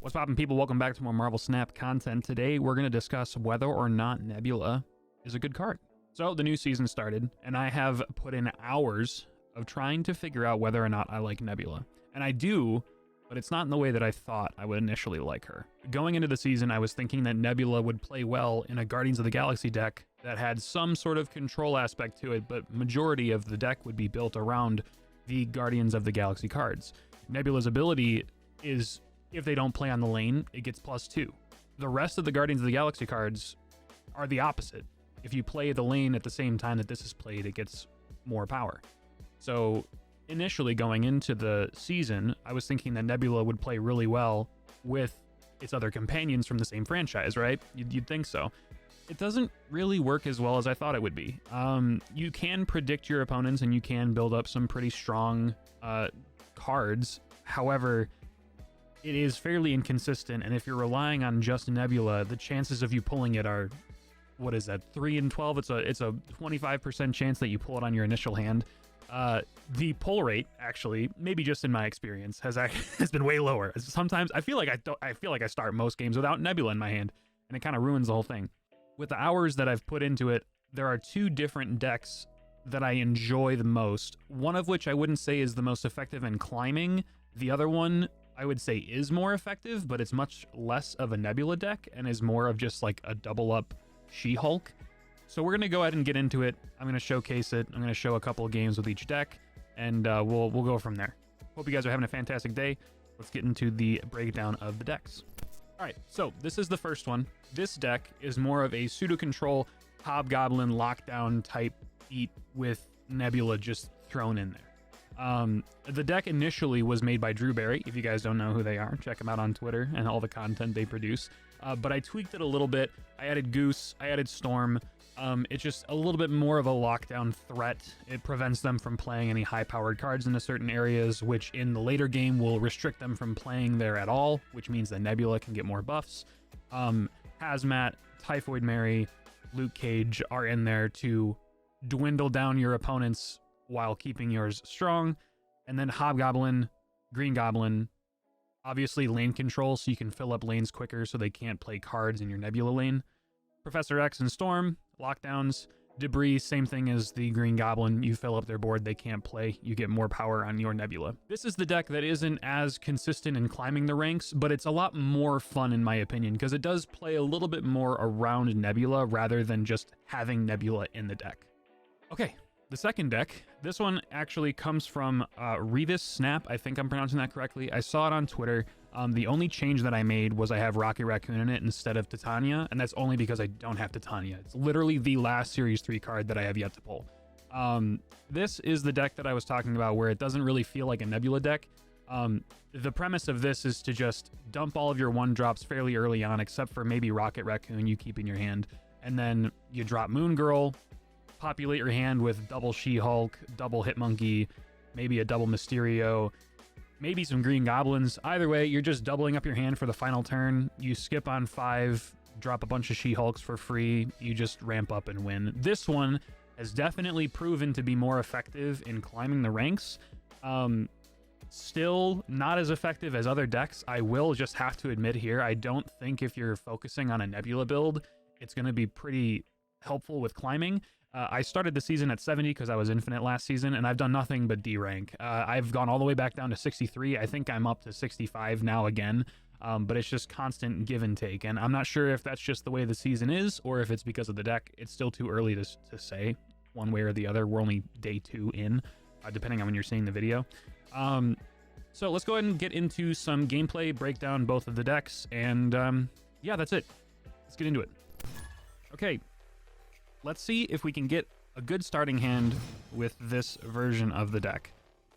What's poppin', people? Welcome back to more Marvel Snap content. Today, we're going to discuss whether or not Nebula is a good card. So, the new season started, and I have put in hours of trying to figure out whether or not I like Nebula. And I do, but it's not in the way that I thought I would initially like her. Going into the season, I was thinking that Nebula would play well in a Guardians of the Galaxy deck that had some sort of control aspect to it, but majority of the deck would be built around the Guardians of the Galaxy cards. Nebula's ability is, if they don't play on the lane, it gets +2. The rest of the Guardians of the Galaxy cards are the opposite. If you play the lane at the same time that this is played, it gets more power. So initially going into the season, I was thinking that Nebula would play really well with its other companions from the same franchise, right? You'd think so. It doesn't really work as well as I thought it would be. You can predict your opponents and you can build up some pretty strong cards. However, it is fairly inconsistent, and if you're relying on just Nebula, the chances of you pulling it are, what is that, 3 in 12? It's a 25% chance that you pull it on your initial hand. The pull rate, actually, maybe just in my experience, has been way lower. Sometimes I feel like I start most games without Nebula in my hand, and it kind of ruins the whole thing. With the hours that I've put into it, there are two different decks that I enjoy the most. One of which I wouldn't say is the most effective in climbing. The other one I would say is more effective, but it's much less of a Nebula deck and is more of just like a double up She-Hulk. So we're gonna go ahead and get into it. I'm gonna showcase it. I'm gonna show a couple of games with each deck, and we'll go from there. Hope you guys are having a fantastic day. Let's get into the breakdown of the decks. All right, so this is the first one. This deck is more of a pseudo-control Hobgoblin lockdown type beat with Nebula just thrown in there. The deck initially was made by Drewberry. If you guys don't know who they are, check them out on Twitter and all the content they produce. But I tweaked it a little bit. I added Goose, I added Storm. It's just a little bit more of a lockdown threat. It prevents them from playing any high-powered cards into certain areas, which in the later game will restrict them from playing there at all, which means that Nebula can get more buffs. Hazmat, Typhoid Mary, Luke Cage are in there to dwindle down your opponents while keeping yours strong. And then Hobgoblin, Green Goblin, obviously lane control, so you can fill up lanes quicker so they can't play cards in your Nebula lane. Professor X and Storm, lockdowns. Debris, same thing as the Green Goblin. You fill up their board, they can't play. You get more power on your Nebula. This is the deck that isn't as consistent in climbing the ranks, but it's a lot more fun in my opinion, because it does play a little bit more around Nebula rather than just having Nebula in the deck. Okay, the second deck, this one actually comes from Revis Snap. I think I'm pronouncing that correctly. I saw it on Twitter. The only change that I made was I have Rocket Raccoon in it instead of Titania, and that's only because I don't have Titania. It's literally the last Series 3 card that I have yet to pull. This is the deck that I was talking about where it doesn't really feel like a Nebula deck. The premise of this is to just dump all of your 1-drops fairly early on, except for maybe Rocket Raccoon you keep in your hand, and then you drop Moon Girl, populate your hand with double She-Hulk, double Hitmonkey, maybe a double Mysterio, maybe some Green Goblins. Either way, you're just doubling up your hand for the final turn. You skip on 5, drop a bunch of She-Hulks for free. You just ramp up and win. This one has definitely proven to be more effective in climbing the ranks. Still not as effective as other decks. I will just have to admit here, I don't think if you're focusing on a Nebula build, it's going to be pretty helpful with climbing. I started the season at 70 because I was infinite last season, and I've done nothing but D rank. I've gone all the way back down to 63. I think I'm up to 65 now again, but it's just constant give and take. And I'm not sure if that's just the way the season is or if it's because of the deck. It's still too early to say one way or the other. We're only day 2 in, depending on when you're seeing the video. So let's go ahead and get into some gameplay, break down both of the decks, and yeah, that's it. Let's get into it. Okay. Let's see if we can get a good starting hand with this version of the deck.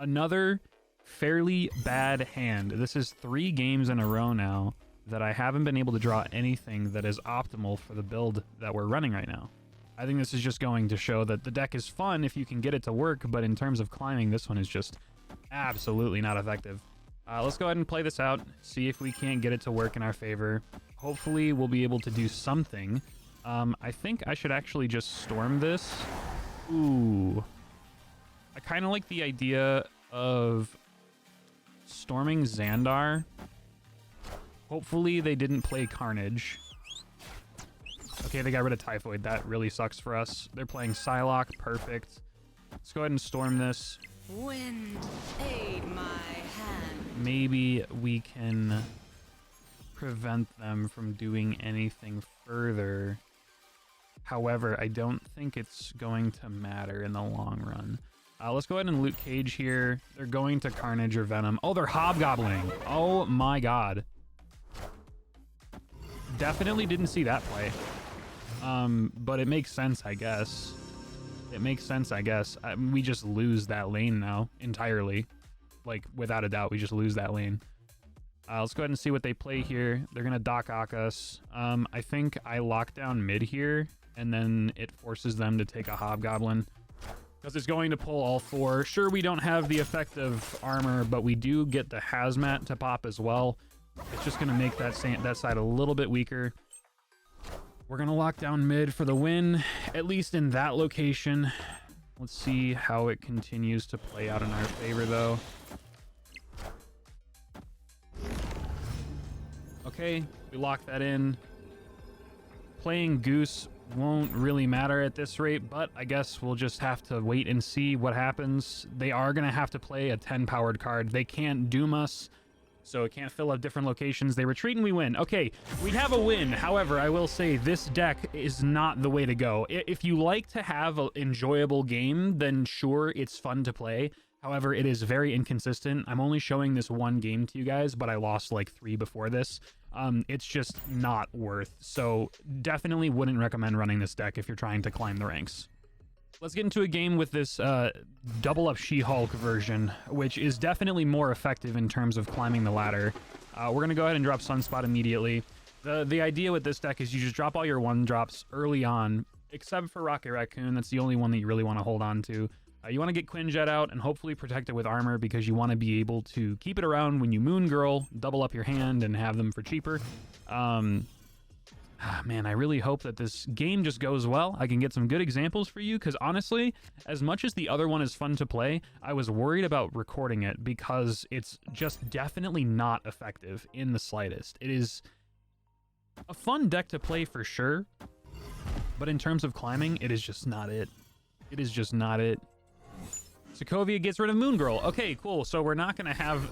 Another fairly bad hand. This is 3 games in a row now that I haven't been able to draw anything that is optimal for the build that we're running right now. I think this is just going to show that the deck is fun if you can get it to work, but in terms of climbing, this one is just absolutely not effective. Let's go ahead and play this out, see if we can't get it to work in our favor. Hopefully we'll be able to do something. I think I should actually just storm this. Ooh. I kind of like the idea of storming Xandar Hopefully they didn't play Carnage. Okay, they got rid of Typhoid. That really sucks for us. They're playing Psylocke. Perfect. Let's go ahead and storm this. Wind, aid my hand. Maybe we can prevent them from doing anything further. However, I don't think it's going to matter in the long run. Let's go ahead and loot Cage here. They're going to Carnage or Venom. Oh, they're Hobgobbling. Oh my god. Definitely didn't see that play. But it makes sense, I guess. It makes sense, I guess. We just lose that lane now entirely. Like, without a doubt, we just lose that lane. Let's go ahead and see what they play here. They're going to Doc Ock us. I think I lock down mid here, and then it forces them to take a Hobgoblin. Because it's going to pull all four. Sure, we don't have the effect of armor, but we do get the Hazmat to pop as well. It's just going to make that side a little bit weaker. We're going to lock down mid for the win, at least in that location. Let's see how it continues to play out in our favor, though. Okay, we lock that in. Playing Goose won't really matter at this rate, but I guess we'll just have to wait and see what happens. They are going to have to play a 10 powered card. They can't doom us, so it can't fill up different locations. They retreat and we win. Okay, we have a win. However, I will say this deck is not the way to go. If you like to have an enjoyable game, then sure, it's fun to play. However, it is very inconsistent. I'm only showing this one game to you guys, but I lost like 3 before this. It's just not worth. So definitely wouldn't recommend running this deck if you're trying to climb the ranks. Let's get into a game with this double up She-Hulk version, which is definitely more effective in terms of climbing the ladder. We're going to go ahead and drop Sunspot immediately. The idea with this deck is you just drop all your 1-drops early on, except for Rocket Raccoon. That's the only one that you really want to hold on to. You want to get Quinjet out and hopefully protect it with armor because you want to be able to keep it around when you Moon Girl, double up your hand, and have them for cheaper. Man, I really hope that this game just goes well. I can get some good examples for you because honestly, as much as the other one is fun to play, I was worried about recording it because it's just definitely not effective in the slightest. It is a fun deck to play for sure, but in terms of climbing, it is just not it. It is just not it. Sokovia gets rid of Moon Girl. Okay, cool. So we're not gonna have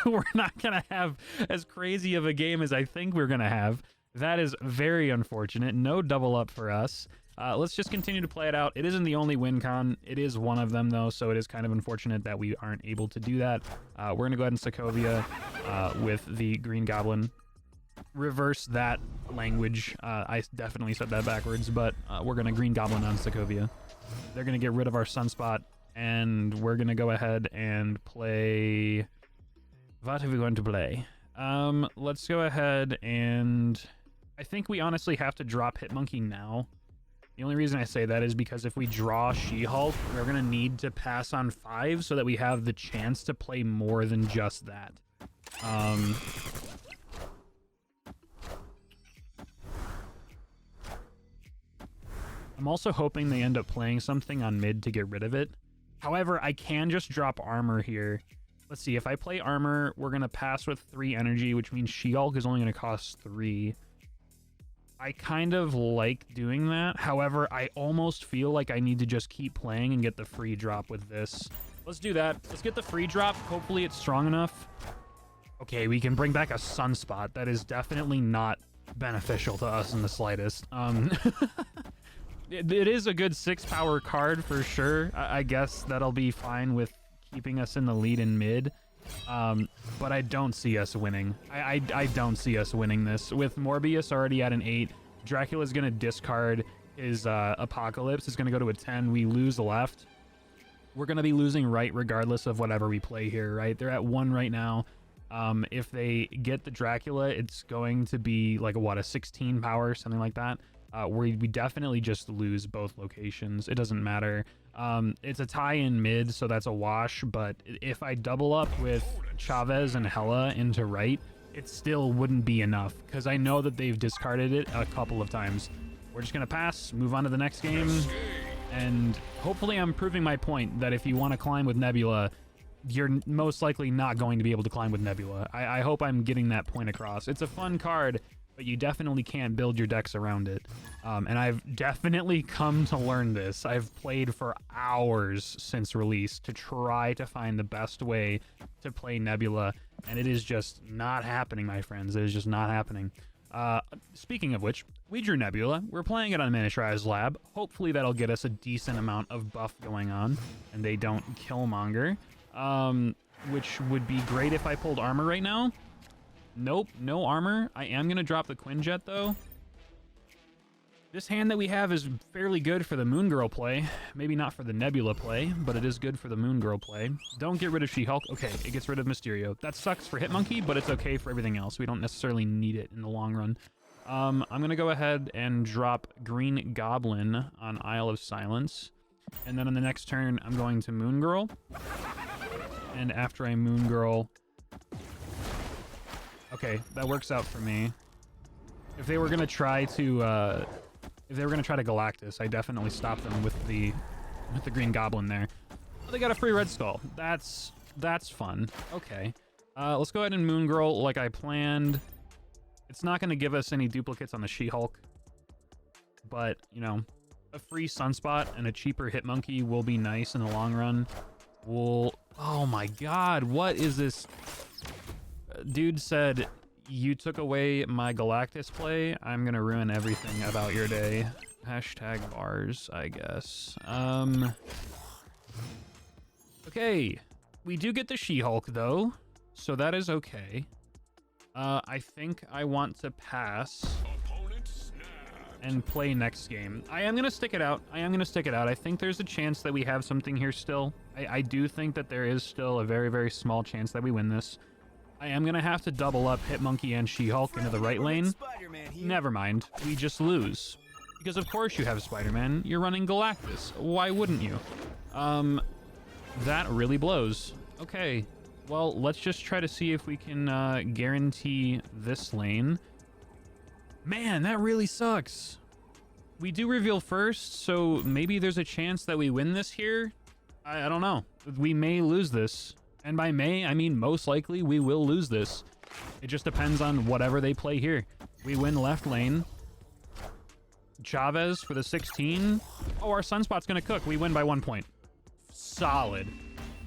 we're not gonna have as crazy of a game as I think we're gonna have. That is very unfortunate. No double up for us. Let's just continue to play it out. It isn't the only win con. It is one of them though, so it is kind of unfortunate that we aren't able to do that. We're gonna go ahead and Sokovia with the Green Goblin. Reverse that language. I definitely said that backwards, but we're gonna Green Goblin on Sokovia. They're gonna get rid of our Sunspot. And we're going to go ahead and play... What are we going to play? Let's go ahead and... I think we honestly have to drop Hitmonkey now. The only reason I say that is because if we draw She-Hulk, we're going to need to pass on 5 so that we have the chance to play more than just that. I'm also hoping they end up playing something on mid to get rid of it. However, I can just drop armor here. Let's see, if I play armor, we're going to pass with 3 energy, which means She-Hulk is only going to cost 3. I kind of like doing that. However, I almost feel like I need to just keep playing and get the free drop with this. Let's do that. Let's get the free drop. Hopefully it's strong enough. Okay, we can bring back a Sunspot. That is definitely not beneficial to us in the slightest. It is a good 6 power card for sure. I guess that'll be fine with keeping us in the lead in mid. But I don't see us winning. I don't see us winning this. With Morbius already at an 8, Dracula's going to discard his Apocalypse. It's going to go to a 10. We lose left. We're going to be losing right regardless of whatever we play here, right? They're at 1 right now. If they get the Dracula, it's going to be like, what, a 16 power, something like that. We definitely just lose both locations. It doesn't matter. It's a tie in mid, so that's a wash, but if I double up with Chavez and Hela into right, it still wouldn't be enough, because I know that they've discarded it a couple of times. We're just going to pass, move on to the next game, and hopefully I'm proving my point that if you want to climb with Nebula, you're most likely not going to be able to climb with Nebula. I hope I'm getting that point across. It's a fun card, but you definitely can't build your decks around it. And I've definitely come to learn this. I've played for hours since release to try to find the best way to play Nebula, and it is just not happening, my friends. It is just not happening. Speaking of which, we drew Nebula. We're playing it on Miniaturized Lab. Hopefully that'll get us a decent amount of buff going on, and they don't Killmonger. Which would be great if I pulled armor right now. Nope, no armor. I am going to drop the Quinjet, though. This hand that we have is fairly good for the Moon Girl play. Maybe not for the Nebula play, but it is good for the Moon Girl play. Don't get rid of She-Hulk. Okay, it gets rid of Mysterio. That sucks for Hitmonkey, but it's okay for everything else. We don't necessarily need it in the long run. I'm going to go ahead and drop Green Goblin on Isle of Silence. And then on the next turn, I'm going to Moon Girl. And after I Moon Girl... Okay, that works out for me. If they were gonna try to Galactus, I definitely stopped them with the Green Goblin there. Oh, they got a free Red Skull. That's fun. Okay. Let's go ahead and Moon Girl like I planned. It's not gonna give us any duplicates on the She-Hulk, but you know, a free Sunspot and a cheaper Hitmonkey will be nice in the long run. Oh my god, what is this? Dude said, you took away my Galactus play. I'm gonna ruin everything about your day. Hashtag bars, I guess. Okay. We do get the She-Hulk, though, so that is okay. I think I want to pass and play next game. I am gonna stick it out. I think there's a chance that we have something here still. I do think that there is still a very, very small chance that we win this. I am gonna have to double up Hitmonkey and She-Hulk into the right lane. Never mind, we just lose. Because of course you have Spider-Man, you're running Galactus. Why wouldn't you? That really blows. Okay, well, let's just try to see if we can guarantee this lane. Man, that really sucks. We do reveal first, so maybe there's a chance that we win this here. I don't know. We may lose this. And by may, I mean most likely we will lose this. It just depends on whatever they play here. We win left lane. Chavez for the 16. Oh, our Sunspot's gonna cook. We win by 1 point. Solid.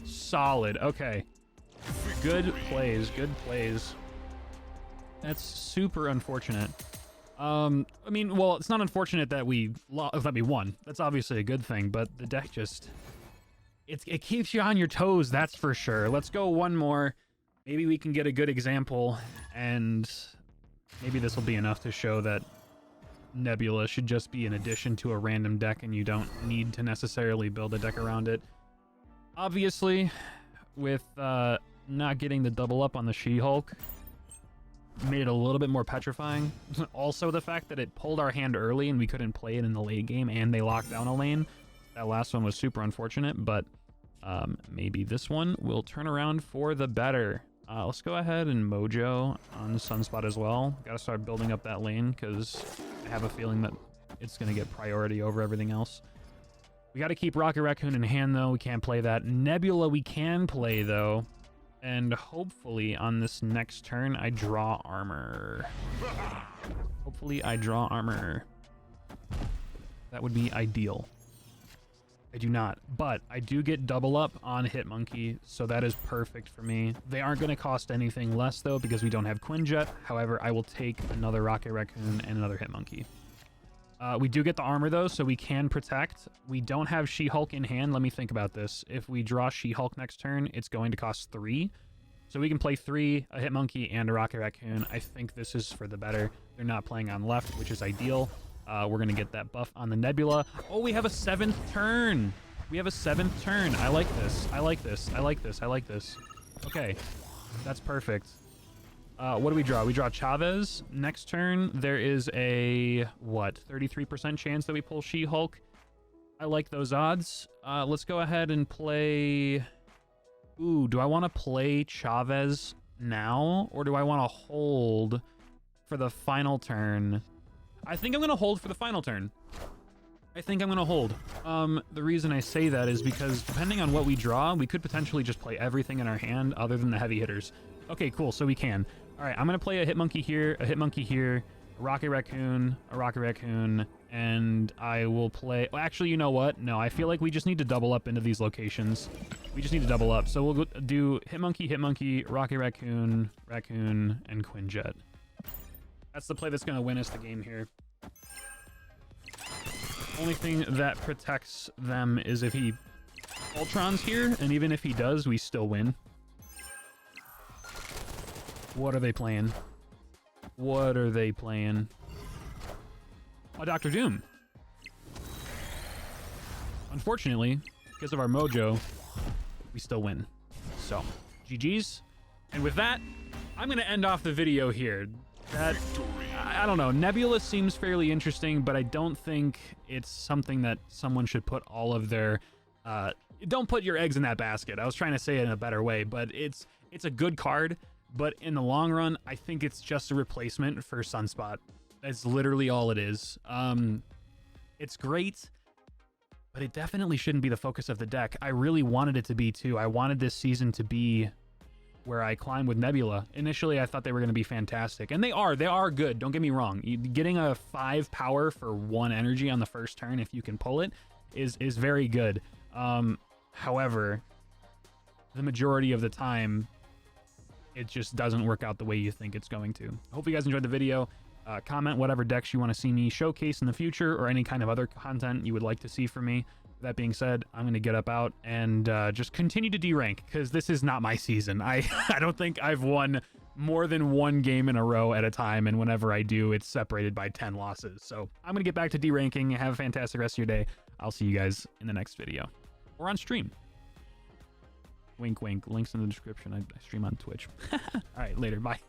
Solid. Okay. Good plays. Good plays. That's super unfortunate. I mean, well, it's not unfortunate that we won. That's obviously a good thing, but the deck just... It keeps you on your toes, that's for sure. Let's go one more. Maybe we can get a good example, and maybe this will be enough to show that Nebula should just be an addition to a random deck, and you don't need to necessarily build a deck around it. Obviously, with not getting the double up on the She-Hulk, made it a little bit more petrifying. Also, the fact that it pulled our hand early and we couldn't play it in the late game, and they locked down a lane. That last one was super unfortunate, but maybe this one will turn around for the better. Let's go ahead and Mojo on Sunspot as well. Gotta start building up that lane because I have a feeling that it's going to get priority over everything else. We got to keep Rocket Raccoon in hand, though. We can't play that. Nebula we can play, though. And hopefully on this next turn, I draw armor. Hopefully I draw armor. That would be ideal. I do not, but I do get double up on Hitmonkey, so that is perfect for me. They aren't going to cost anything less, though, because we don't have Quinjet. However, I will take another Rocket Raccoon and another Hitmonkey. We do get the armor, though, so we can protect. We don't have She-Hulk in hand. Let me think about this. If we draw She-Hulk next turn, it's going to cost 3. So we can play 3, a Hitmonkey, and a Rocket Raccoon. I think this is for the better. They're not playing on left, which is ideal. We're going to get that buff on the Nebula. Oh, we have a 7th turn. We have a 7th turn. I like this. I like this. I like this. I like this. Okay. That's perfect. What do we draw? We draw Chavez. Next turn, there is a, what, 33% chance that we pull She-Hulk. I like those odds. Let's go ahead and play... Ooh, do I want to play Chavez now? Or do I want to hold for the final turn? I think I'm going to hold for the final turn. I think I'm gonna hold. The reason I say that is because depending on what we draw, we could potentially just play everything in our hand other than the heavy hitters. Okay, cool, so we can. All right, I'm gonna play a Hitmonkey here, a Hitmonkey here, a Rocket Raccoon, a Rocket Raccoon, and I will play... Well, actually, you know what? No, I feel like we just need to double up into these locations. We just need to double up. So we'll do Hitmonkey, Hitmonkey, Rocket Raccoon, Raccoon, and Quinjet. That's the play that's gonna win us the game here. Only thing that protects them is if he Ultron's here, and even if he does, we still win. What are they playing? What are they playing? Oh, Dr. Doom. Unfortunately, because of our mojo, we still win. So, GG's. And with that, I'm going to end off the video here. That, I don't know, Nebula seems fairly interesting, but I don't think it's something that someone should put all of their... don't put your eggs in that basket. I was trying to say it in a better way, but it's a good card, but in the long run, I think it's just a replacement for Sunspot. That's literally all it is. It's great, but it definitely shouldn't be the focus of the deck. I really wanted it to be, too. I wanted this season to be where I climb with Nebula. Initially, I thought they were going to be fantastic, and they are good. Don't get me wrong. Getting a 5 power for 1 energy on the first turn, if you can pull it, is very good. However, the majority of the time, it just doesn't work out the way you think it's going to. I hope you guys enjoyed the video. Comment whatever decks you want to see me showcase in the future, or any kind of other content you would like to see from me. That being said, I'm going to get up out and just continue to D-rank, because this is not my season. I don't think I've won more than 1 game in a row at a time, and whenever I do, it's separated by 10 losses. So I'm going to get back to D-ranking. Have a fantastic rest of your day. I'll see you guys in the next video. Or on stream. Wink, wink. Links in the description. I stream on Twitch. All right, later. Bye.